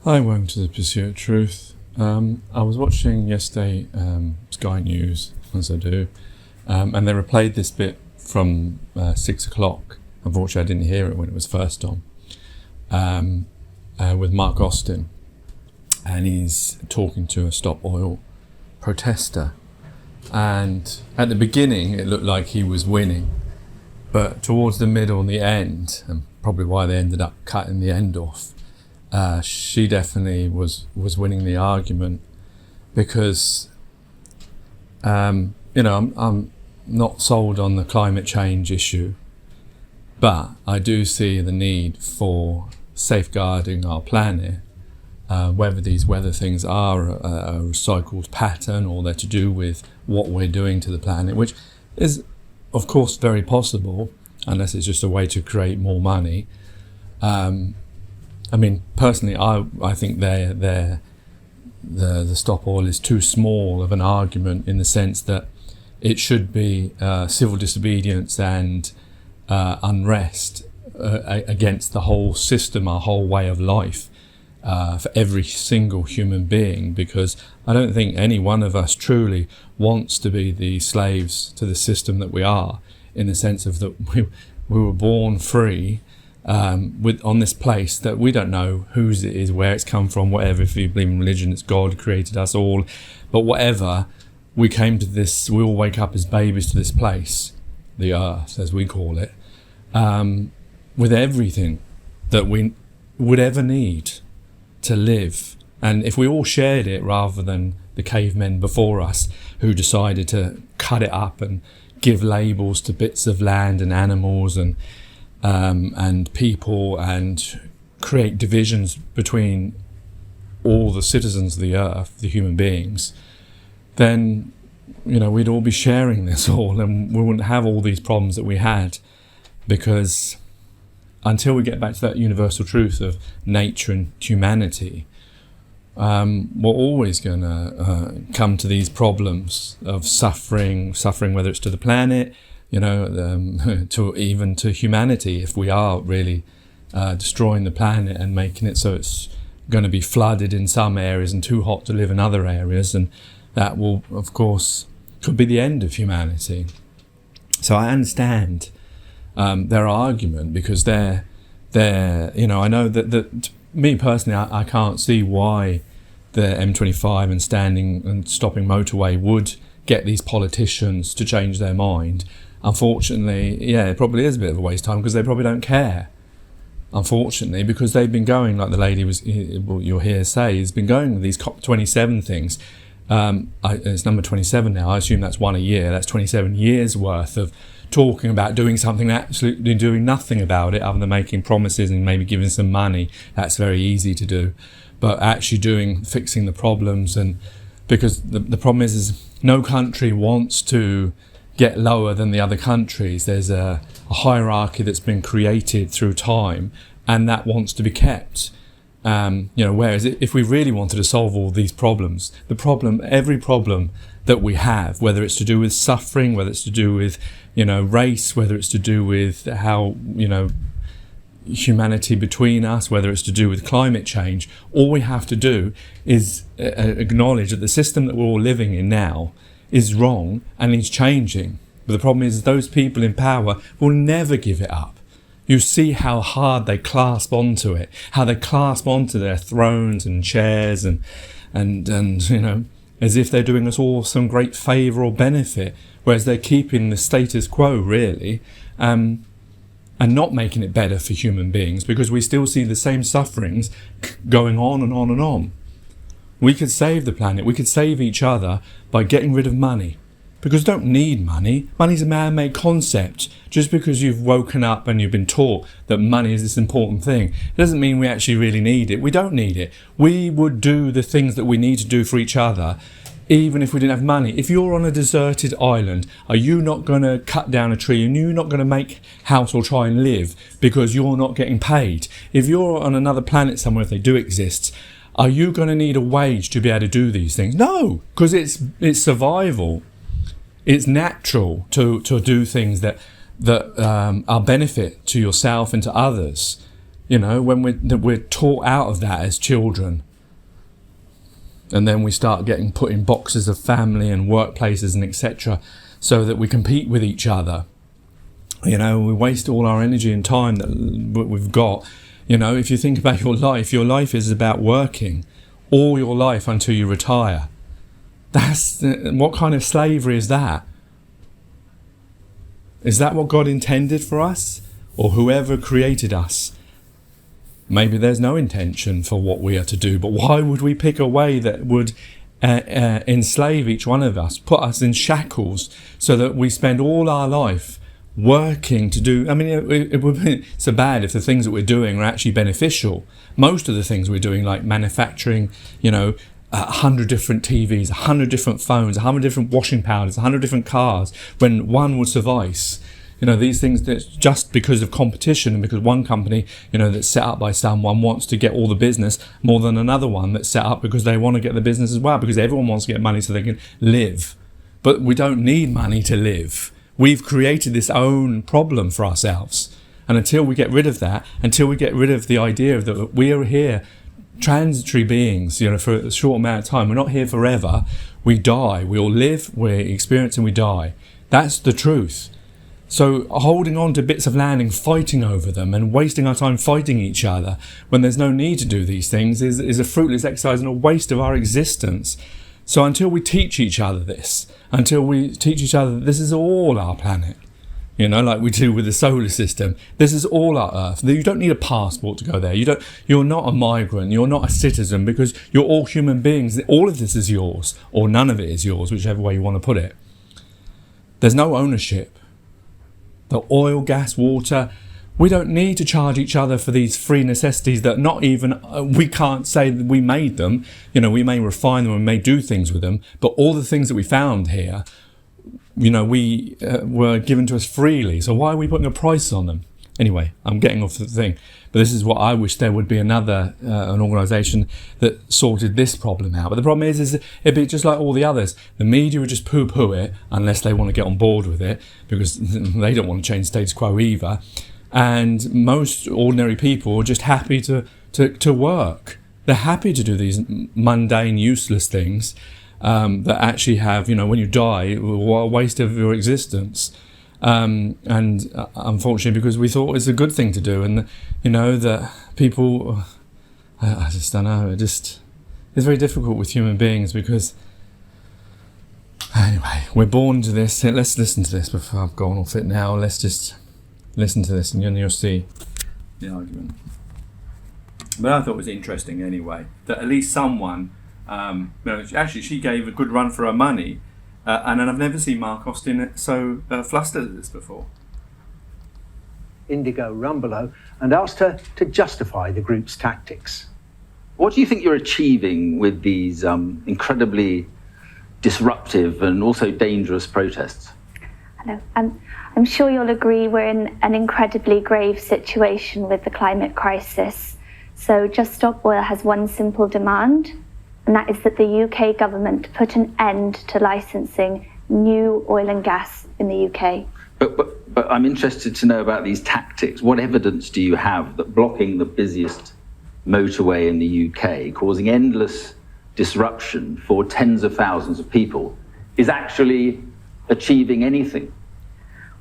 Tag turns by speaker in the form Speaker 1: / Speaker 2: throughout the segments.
Speaker 1: Hi, welcome to the Pursuit of Truth. I was watching yesterday Sky News, as I do, and they replayed this bit from 6 o'clock. Unfortunately, I didn't hear it when it was first on, with Mark Austin, and he's talking to a Stop Oil protester. And at the beginning, it looked like he was winning, but towards the middle and the end, and probably why they ended up cutting the end off, she definitely was winning the argument, because I'm not sold on the climate change issue, but I do see the need for safeguarding our planet, whether these weather things are a recycled pattern or they're to do with what we're doing to the planet, which is of course very possible, unless it's just a way to create more money. Personally, I think the Stop Oil is too small of an argument, in the sense that it should be civil disobedience and unrest against the whole system, our whole way of life, for every single human being, because I don't think any one of us truly wants to be the slaves to the system that we are, in the sense of that we were born free, on this place that we don't know whose it is, where it's come from, whatever. If you believe in religion, it's God created us all, but whatever, we came to this, we all wake up as babies to this place, the earth as we call it, with everything that we would ever need to live. And if we all shared it, rather than the cavemen before us who decided to cut it up and give labels to bits of land and animals and people, and create divisions between all the citizens of the earth, the human beings, then we'd all be sharing this all, and we wouldn't have all these problems that we had. Because until we get back to that universal truth of nature and humanity, we're always going to come to these problems of suffering, whether it's to the planet, to humanity, if we are really destroying the planet and making it so it's going to be flooded in some areas and too hot to live in other areas, and that will, of course, could be the end of humanity. So I understand their argument, because I know that me personally, I can't see why the M25 and standing and stopping motorway would get these politicians to change their mind. Unfortunately, it probably is a bit of a waste of time, because they probably don't care. Unfortunately, because they've been going, like the lady you'll hear say, has been going with these COP27 things. It's number 27 now. I assume that's one a year. That's 27 years worth of talking about doing something, absolutely doing nothing about it, other than making promises and maybe giving some money. That's very easy to do. But actually fixing the problems, and because the problem is no country wants to get lower than the other countries. There's a hierarchy that's been created through time, and that wants to be kept. Whereas if we really wanted to solve all these problems, every problem that we have, whether it's to do with suffering, whether it's to do with, race, whether it's to do with how, humanity between us, whether it's to do with climate change, all we have to do is acknowledge that the system that we're all living in now is wrong and is changing. But the problem is those people in power will never give it up. You see how hard they clasp onto it, how they clasp onto their thrones and chairs and as if they're doing us all some great favour or benefit, whereas they're keeping the status quo, really, and not making it better for human beings, because we still see the same sufferings going on and on and on. We could save the planet, we could save each other by getting rid of money, because we don't need money. Money's a man-made concept. Just because you've woken up and you've been taught that money is this important thing, it doesn't mean we actually really need it. We don't need it. We would do the things that we need to do for each other, even if we didn't have money. If you're on a deserted island, are you not going to cut down a tree, and you're not going to make house or try and live because you're not getting paid? If you're on another planet somewhere, if they do exist, are you going to need a wage to be able to do these things? No, because it's survival. It's natural to do things that are benefit to yourself and to others. You know, when we're taught out of that as children, and then we start getting put in boxes of family and workplaces and etc., so that we compete with each other. You know, we waste all our energy and time that we've got. You know, if you think about your life is about working all your life until you retire. What kind of slavery is that? Is that what God intended for us, or whoever created us? Maybe there's no intention for what we are to do, but why would we pick a way that would enslave each one of us, put us in shackles, so that we spend all our life working to do? I mean, it would be so bad if the things that we're doing are actually beneficial. Most of the things we're doing, like manufacturing, 100 different TVs, 100 different phones, 100 different washing powders, 100 different cars, when one would suffice. These things that just because of competition, and because one company, that's set up by someone wants to get all the business more than another one that's set up because they want to get the business as well, because everyone wants to get money so they can live. But we don't need money to live. We've created this own problem for ourselves. And until we get rid of that, until we get rid of the idea of that we are here transitory beings, for a short amount of time, we're not here forever. We die. We all live, we experience, and we die. That's the truth. So holding on to bits of land and fighting over them and wasting our time fighting each other when there's no need to do these things is a fruitless exercise and a waste of our existence. So until we teach each other this, until we teach each other that this is all our planet, like we do with the solar system, this is all our Earth. You don't need a passport to go there. You're not a migrant. You're not a citizen, because you're all human beings. All of this is yours, or none of it is yours, whichever way you want to put it. There's no ownership. The oil, gas, water, we don't need to charge each other for these free necessities that not even, we can't say that we made them. We may refine them and may do things with them, but all the things that we found here, we were given to us freely. So why are we putting a price on them? Anyway, I'm getting off the thing. But this is what I wish there would be an organisation that sorted this problem out. But the problem is it'd be just like all the others. The media would just poo-poo it unless they want to get on board with it, because they don't want to change status quo either. And most ordinary people are just happy to work. They're happy to do these mundane, useless things that actually have, when you die, a waste of your existence. And unfortunately, because we thought it's a good thing to do, and that people, I just don't know, it's very difficult with human beings, because anyway, we're born to this. Let's listen to this before I've gone off it now. Let's just listen to this, and you'll see the argument. But I thought it was interesting anyway that at least someone, actually she gave a good run for her money. And I've never seen Mark Austin so flustered at this before.
Speaker 2: Indigo Rumbelow, and asked her to justify the group's tactics.
Speaker 3: What do you think you're achieving with these incredibly disruptive and also dangerous protests?
Speaker 4: Hello. I'm sure you'll agree we're in an incredibly grave situation with the climate crisis. So Just Stop Oil has one simple demand, and that is that the UK government put an end to licensing new oil and gas in the UK.
Speaker 3: But I'm interested to know about these tactics. What evidence do you have that blocking the busiest motorway in the UK, causing endless disruption for tens of thousands of people, is actually achieving anything?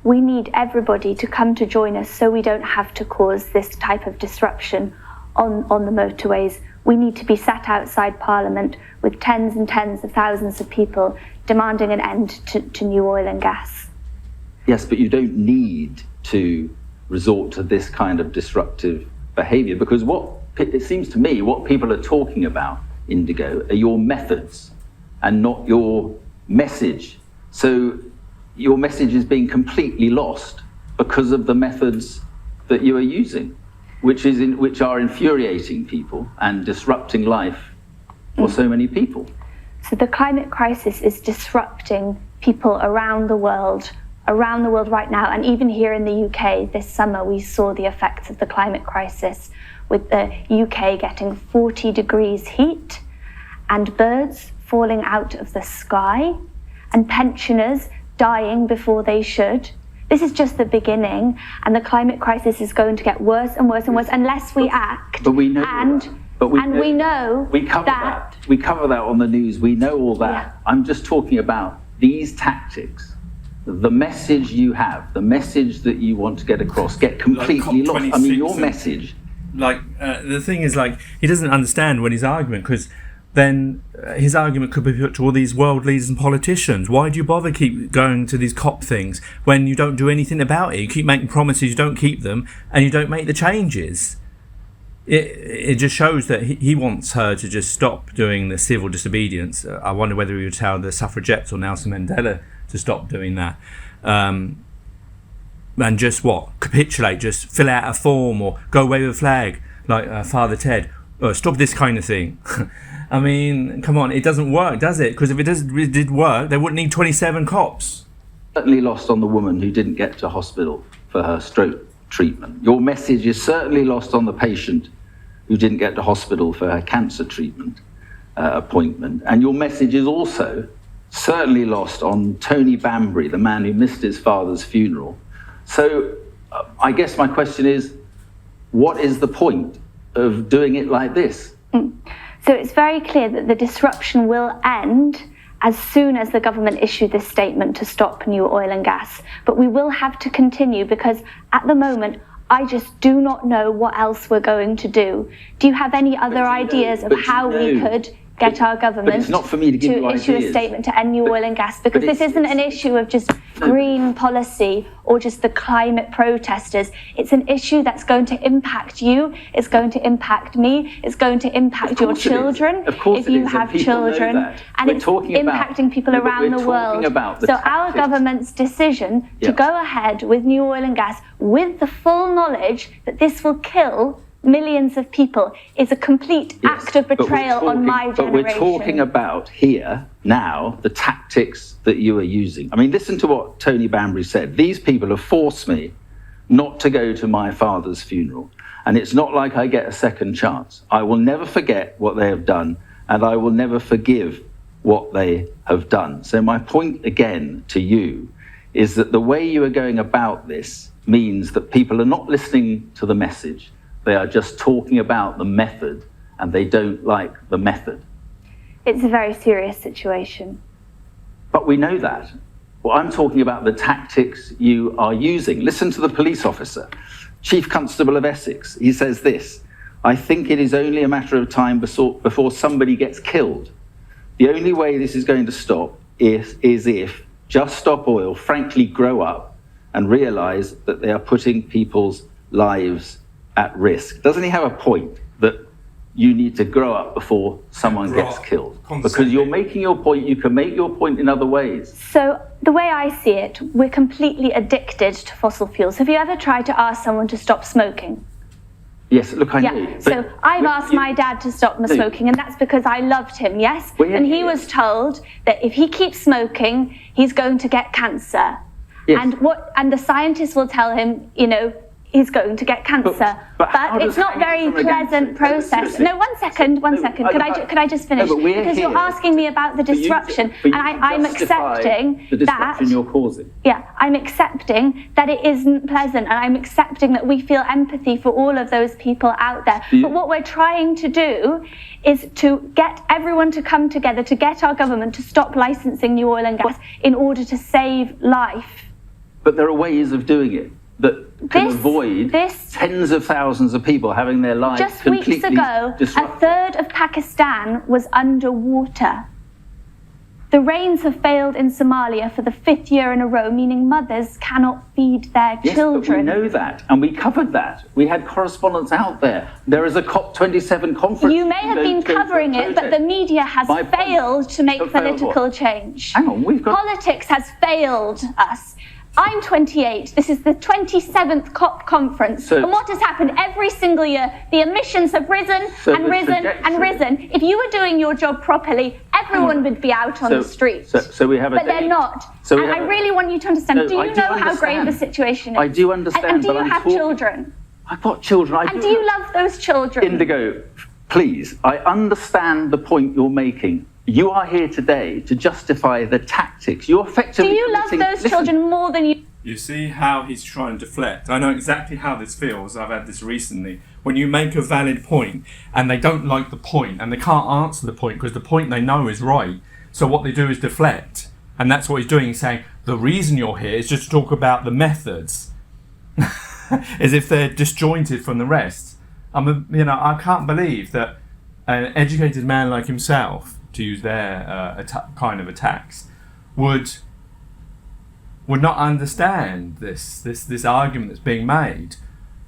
Speaker 4: We need everybody to come to join us so we don't have to cause this type of disruption on the motorways. We need to be sat outside Parliament with tens and tens of thousands of people demanding an end to new oil and gas.
Speaker 3: Yes, but you don't need to resort to this kind of disruptive behaviour, because it seems to me what people are talking about, Indigo, are your methods and not your message. So your message is being completely lost because of the methods that you are using, which are infuriating people and disrupting life for so many people.
Speaker 4: So the climate crisis is disrupting people around the world right now. And even here in the UK this summer, we saw the effects of the climate crisis, with the UK getting 40 degrees heat and birds falling out of the sky and pensioners dying before they should This is just the beginning, and the climate crisis is going to get worse and worse and worse unless we act.
Speaker 3: But we know
Speaker 4: we know
Speaker 3: we cover that. We cover that on the news. We know all that.
Speaker 4: Yeah.
Speaker 3: I'm just talking about these tactics. The message you have, the message that you want to get across, get completely lost. I mean, your message.
Speaker 1: The thing is, he doesn't understand when his argument, because then his argument could be put to all these world leaders and politicians. Why do you bother keep going to these COP things when you don't do anything about it? You keep making promises, you don't keep them, and you don't make the changes. It just shows that he wants her to just stop doing the civil disobedience. I wonder whether he would tell the suffragettes or Nelson Mandela to stop doing that. And just capitulate, just fill out a form or go away with a flag like Father Ted. Stop this kind of thing. I mean, come on, it doesn't work, does it? Because if it did work, they wouldn't need 27 cops.
Speaker 3: Certainly lost on the woman who didn't get to hospital for her stroke treatment. Your message is certainly lost on the patient who didn't get to hospital for her cancer treatment appointment. And your message is also certainly lost on Tony Banbury, the man who missed his father's funeral. So I guess my question is, what is the point of doing it like this?
Speaker 4: So it's very clear that the disruption will end as soon as the government issue this statement to stop new oil and gas. But we will have to continue, because at the moment, I just do not know what else we're going to do. Do you have any other ideas of how we could get our government
Speaker 3: it's not for me to give you
Speaker 4: issue
Speaker 3: ideas.
Speaker 4: A statement to end new oil and gas? Because this isn't an issue of just green policy or just the climate protesters. It's an issue that's going to impact you, it's going to impact me, it's going to impact your children if you have children, and it's impacting people around the world. So our government's decision to go ahead with new oil and gas with the full knowledge that this will kill millions of people is a complete act of betrayal on my generation.
Speaker 3: But we're talking about here, now, the tactics that you are using. I mean, listen to what Tony Banbury said. These people have forced me not to go to my father's funeral. And it's not like I get a second chance. I will never forget what they have done, and I will never forgive what they have done. So my point again to you is that the way you are going about this means that people are not listening to the message. They are just talking about the method, and they don't like the method.
Speaker 4: It's a very serious situation.
Speaker 3: But we know that. Well, I'm talking about the tactics you are using. Listen to the police officer, Chief Constable of Essex. He says this: I think it is only a matter of time before somebody gets killed. The only way this is going to stop is if Just Stop Oil frankly grow up and realise that they are putting people's lives at risk. Doesn't he have a point that you need to grow up before someone gets killed? Because you're making your point, you can make your point in other ways.
Speaker 4: So the way I see it, we're completely addicted to fossil fuels. Have you ever tried to ask someone to stop smoking?
Speaker 3: Yes, look, I know.
Speaker 4: So I've asked my dad to stop smoking, and that's because I loved him, yes? And he was told that if he keeps smoking, he's going to get cancer. Yes. And the scientists will tell him, he's going to get cancer. But it's not very pleasant process. No, one second. Could I just finish? Because you're asking me about the disruption, and I'm accepting
Speaker 3: the disruption you're causing.
Speaker 4: Yeah, I'm accepting that it isn't pleasant, and I'm accepting that we feel empathy for all of those people out there. But what we're trying to do is to get everyone to come together, to get our government to stop licensing new oil and gas in order to save life.
Speaker 3: But there are ways of doing it that can avoid tens of thousands of people having their lives completely
Speaker 4: disrupted. Just weeks ago, a third of Pakistan was underwater. The rains have failed in Somalia for the 5th year in a row, meaning mothers cannot feed their children.
Speaker 3: But we know that, and we covered that. We had correspondents out there. There is a COP27 conference.
Speaker 4: You may have been covering it, but the media has failed to make political change.
Speaker 3: Hang on,
Speaker 4: Politics has failed us. I'm 28. This is the 27th COP conference. And what has happened every single year? The emissions have risen and risen and risen. If you were doing your job properly, everyone would be out on the streets.
Speaker 3: So we have a
Speaker 4: But they're not. And I really want you to understand. Do you know how grave the situation is?
Speaker 3: I do understand.
Speaker 4: And do you have children?
Speaker 3: I've got children.
Speaker 4: And do you love those children?
Speaker 3: Indigo, please, I understand the point you're making. You are here today to justify the tactics. You're effectively.
Speaker 4: Do you love those children more than you?
Speaker 1: You see how he's trying to deflect. I know exactly how this feels. I've had this recently. When you make a valid point and they don't like the point and they can't answer the point because the point they know is right. So what they do is deflect. And that's what he's doing. He's saying, the reason you're here is just to talk about the methods. As if they're disjointed from the rest. I can't believe that an educated man like himself, to use their kind of attacks, would not understand this argument that's being made.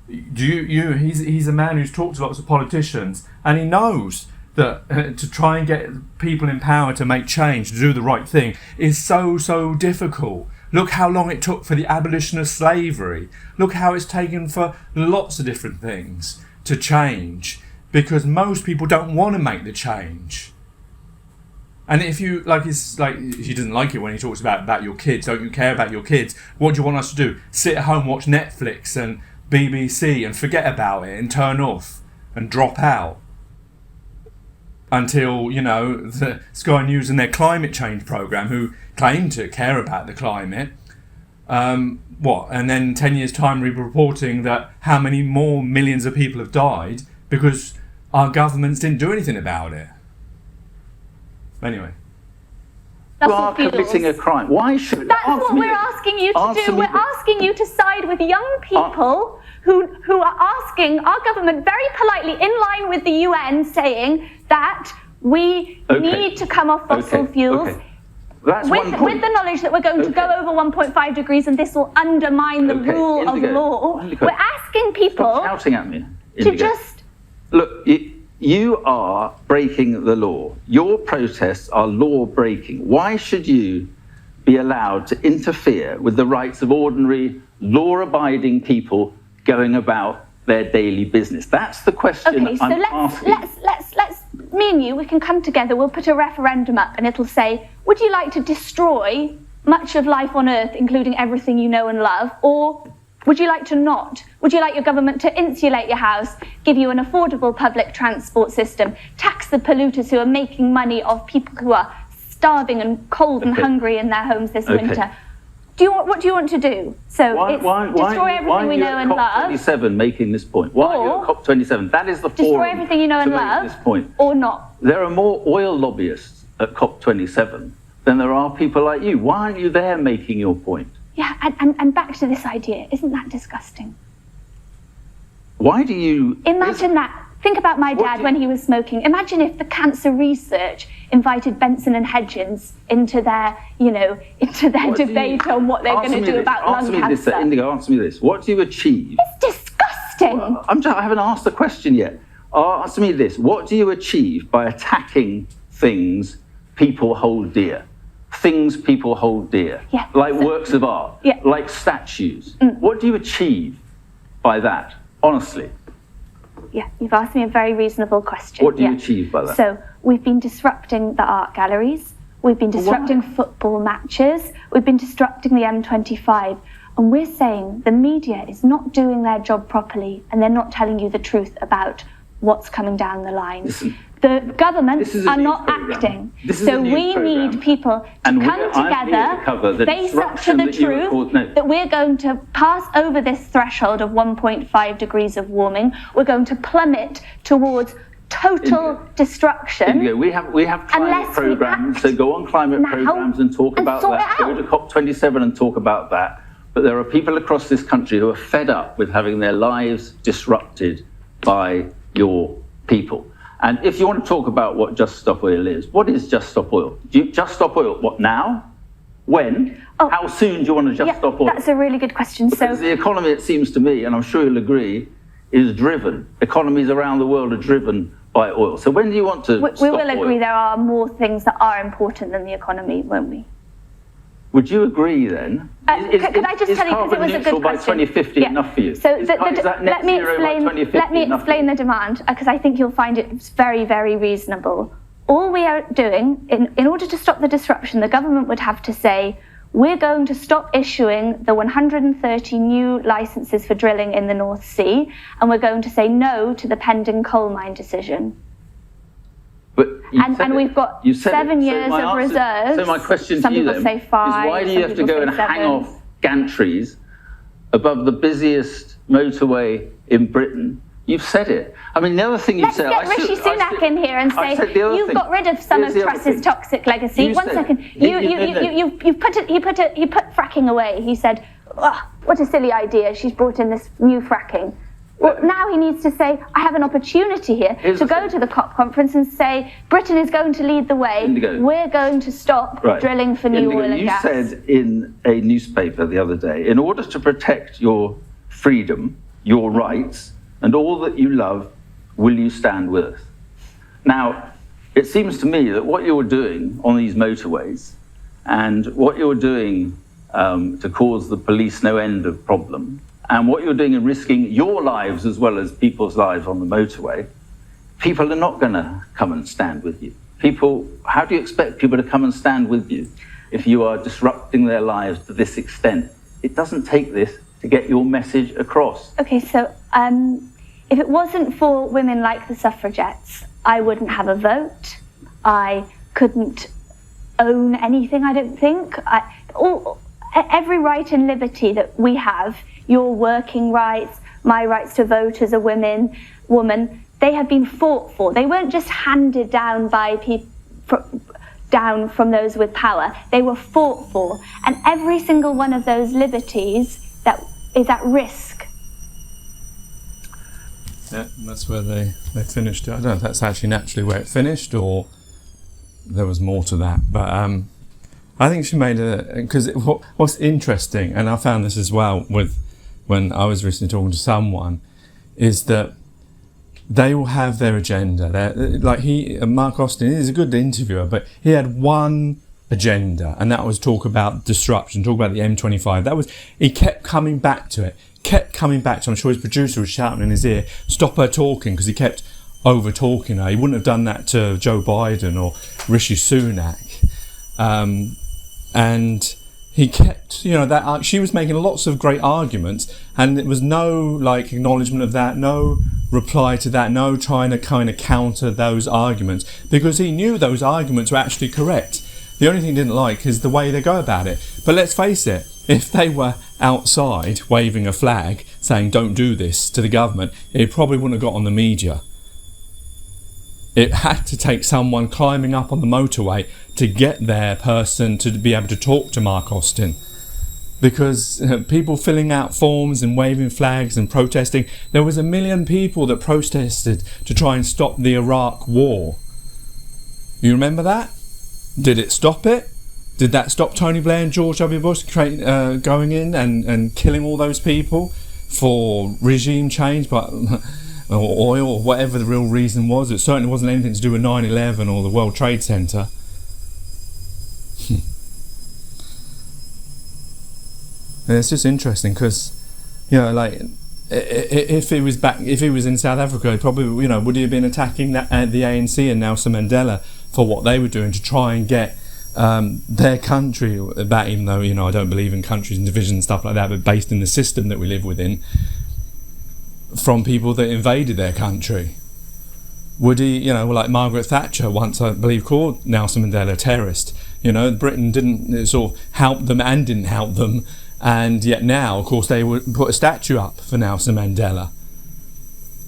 Speaker 1: He's a man who's talked to lots of politicians, and he knows that to try and get people in power to make change, to do the right thing, is so difficult. Look how long it took for the abolition of slavery. Look how it's taken for lots of different things to change, because most people don't want to make the change. And if you he doesn't like it when he talks about your kids. Don't you care about your kids? What do you want us to do? Sit at home, watch Netflix and BBC and forget about it and turn off and drop out until, the Sky News and their climate change programme, who claim to care about the climate, and then 10 years' time we're reporting that how many more millions of people have died because our governments didn't do anything about it. Anyway.
Speaker 3: You are committing a crime. Why should...
Speaker 4: That's what we're asking you to do. We're asking you to side with young people who are asking our government very politely, in line with the UN, saying that we need to come off fossil fuels.
Speaker 3: Okay. That's
Speaker 4: with the knowledge that we're going to go over 1.5 degrees and this will undermine the rule of law. We're asking people...
Speaker 3: Stop shouting at me,
Speaker 4: Indigo. To just...
Speaker 3: Look, you are breaking the law. Your protests are law breaking. Why should you be allowed to interfere with the rights of ordinary law-abiding people going about their daily business? That's the question I'm asking.
Speaker 4: Let's me and you, we can come together, we'll put a referendum up and it'll say, would you like to destroy much of life on Earth, including everything you know and love, or would you like to not? Would you like your government to insulate your house, give you an affordable public transport system, tax the polluters who are making money off people who are starving and cold and hungry in their homes this winter? What do you want to do? So destroy everything we know and love.
Speaker 3: COP27 making this point. Why are you at COP27? That is the forum.
Speaker 4: Destroy everything you know and love,
Speaker 3: this point.
Speaker 4: Or not.
Speaker 3: There are more oil lobbyists at COP27 than there are people like you. Why aren't you there making your point?
Speaker 4: Yeah, and back to this idea. Isn't that disgusting?
Speaker 3: Why do you...
Speaker 4: Imagine that. Think about my dad when he was smoking. Imagine if the cancer research invited Benson and Hedges into their debate on what they're going to do about lung cancer.
Speaker 3: Indigo, answer me this. What do you achieve?
Speaker 4: It's disgusting.
Speaker 3: Well, I haven't asked the question yet. Answer me this. What do you achieve by attacking things people hold dear? Things people hold dear.
Speaker 4: Yeah,
Speaker 3: like works of art.
Speaker 4: Yeah.
Speaker 3: Like statues. What do you achieve by that, honestly?
Speaker 4: Yeah, you've asked me a very reasonable question.
Speaker 3: What do you achieve by that?
Speaker 4: So we've been disrupting the art galleries. We've been disrupting football matches. We've been disrupting the M25. And we're saying the media is not doing their job properly and they're not telling you the truth about what's coming down the line.
Speaker 3: Listen,
Speaker 4: the governments are not acting. So we need people to come together, face up to the truth that we're going to pass over this threshold of 1.5 degrees of warming. We're going to plummet towards total destruction.
Speaker 3: Indigo, we have climate programs, so go on climate programs and talk about that. Go to COP27 and talk about that. But there are people across this country who are fed up with having their lives disrupted by your people. And if you want to talk about what Just Stop Oil is, what is Just Stop Oil? Do you just stop oil? What, now? When? How soon do you want to just stop oil?
Speaker 4: That's a really good question.
Speaker 3: Because the economy, it seems to me, and I'm sure you'll agree, is driven. Economies around the world are driven by oil. So when do you want to stop
Speaker 4: oil? We will agree there are more things that are important than the economy, won't we?
Speaker 3: Would you agree then?
Speaker 4: Could I just tell you, because it was a good question.
Speaker 3: By 2050 enough for you?
Speaker 4: So let me explain the demand, because I think you'll find it very, very reasonable. All we are doing, in order to stop the disruption, the government would have to say, we're going to stop issuing the 130 new licenses for drilling in the North Sea, and we're going to say no to the pending coal mine decision.
Speaker 3: But
Speaker 4: and we've got 7 years of reserves.
Speaker 3: So my question
Speaker 4: some
Speaker 3: to you
Speaker 4: people
Speaker 3: then
Speaker 4: say 5,
Speaker 3: is why do you have to go and hang off gantries above the busiest motorway in Britain, you've said it. I mean, the other thing you
Speaker 4: Let's
Speaker 3: said...
Speaker 4: get Rishi Sunak in here and say, you've got rid of some of Truss's toxic legacy. One second. You put fracking away. He said, oh, what a silly idea. She's brought in this new fracking. Well, now he needs to say, I have an opportunity here to go to the COP conference and say, Britain is going to lead the way.
Speaker 3: Indigo.
Speaker 4: We're going to stop drilling for new oil and gas.
Speaker 3: You said in a newspaper the other day, in order to protect your freedom, your rights, and all that you love, will you stand with us? Now, it seems to me that what you're doing on these motorways and what you're doing to cause the police no end of problem, and what you're doing in risking your lives as well as people's lives on the motorway, people are not going to come and stand with you. How do you expect people to come and stand with you if you are disrupting their lives to this extent? It doesn't take this to get your message across.
Speaker 4: Okay, so if it wasn't for women like the suffragettes, I wouldn't have a vote. I couldn't own anything, I don't think. Every right and liberty that we have, your working rights, my rights to vote as a woman, they have been fought for. They weren't just handed down by people down from those with power. They were fought for. And every single one of those liberties that is at risk.
Speaker 1: Yeah, that's where they finished it. I don't know if that's actually naturally where it finished or there was more to that. But I think she made because what's interesting, and I found this as well when I was recently talking to someone, is that they will have their agenda. Mark Austin is a good interviewer, but he had one agenda, and that was talk about disruption, talk about the M25. He kept coming back to it. I'm sure his producer was shouting in his ear, stop her talking, because he kept over talking her. He wouldn't have done that to Joe Biden or Rishi Sunak. And he kept, that she was making lots of great arguments, and there was no acknowledgement of that, no reply to that, no trying to kind of counter those arguments, because he knew those arguments were actually correct. The only thing he didn't like is the way they go about it. But let's face it, if they were outside waving a flag saying don't do this to the government, it probably wouldn't have got on the media. It had to take someone climbing up on the motorway to get their person to be able to talk to Mark Austin. Because people filling out forms and waving flags and protesting, there was 1 million people that protested to try and stop the Iraq war. You remember that? Did it stop it? Did that stop Tony Blair and George W. Bush going in and killing all those people for regime change, or oil, or whatever the real reason was? It certainly wasn't anything to do with 9/11 or the World Trade Center. It's just interesting because, if he was in South Africa, probably, would he have been attacking the ANC and Nelson Mandela for what they were doing to try and get their country back, even though, I don't believe in countries and divisions and stuff like that, but based in the system that we live within, from people that invaded their country. Would he, like Margaret Thatcher once, I believe, called Nelson Mandela a terrorist. Britain didn't sort of help them and didn't help them, and yet now, of course, they would put a statue up for Nelson Mandela.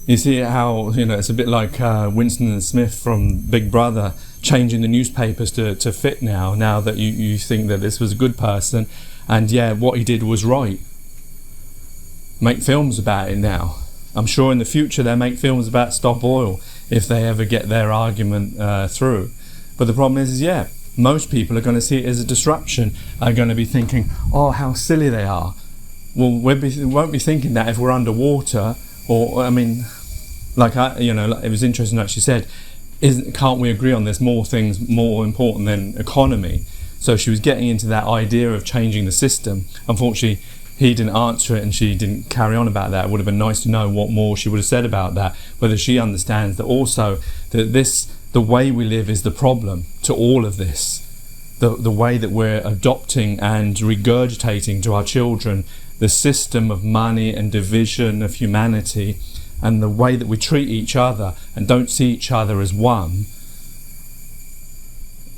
Speaker 1: You see how, it's a bit like Winston and Smith from Big Brother changing the newspapers to fit now that you think that this was a good person, and what he did was right. Make films about it now. I'm sure in the future they'll make films about Stop Oil if they ever get their argument through. But the problem is most people are going to see it as a disruption, are going to be thinking, oh, how silly they are. Well, we won't be thinking that if we're underwater, or, it was interesting that she said, can't we agree on there's more things more important than economy? So she was getting into that idea of changing the system. Unfortunately, he didn't answer it and she didn't carry on about that. It would have been nice to know what more she would have said about that, whether she understands that also that the way we live is the problem to all of this. The way that we're adopting and regurgitating to our children the system of money and division of humanity, and the way that we treat each other and don't see each other as one.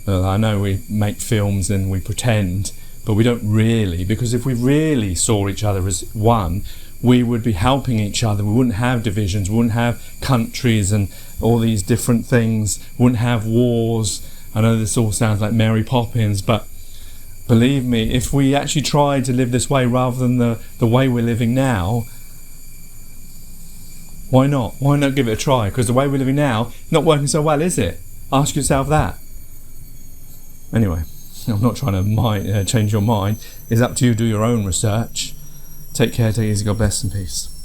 Speaker 1: I know we make films and we pretend, but we don't really, because if we really saw each other as one, we would be helping each other. We wouldn't have divisions, we wouldn't have countries and all these different things, we wouldn't have wars. I know this all sounds like Mary Poppins, but believe me, if we actually tried to live this way rather than the way we're living now, why not? Why not give it a try? Because the way we're living now, not working so well, is it? Ask yourself that. Anyway, I'm not trying to change your mind. It's up to you. Do your own research. Take care, take it easy, God bless and peace.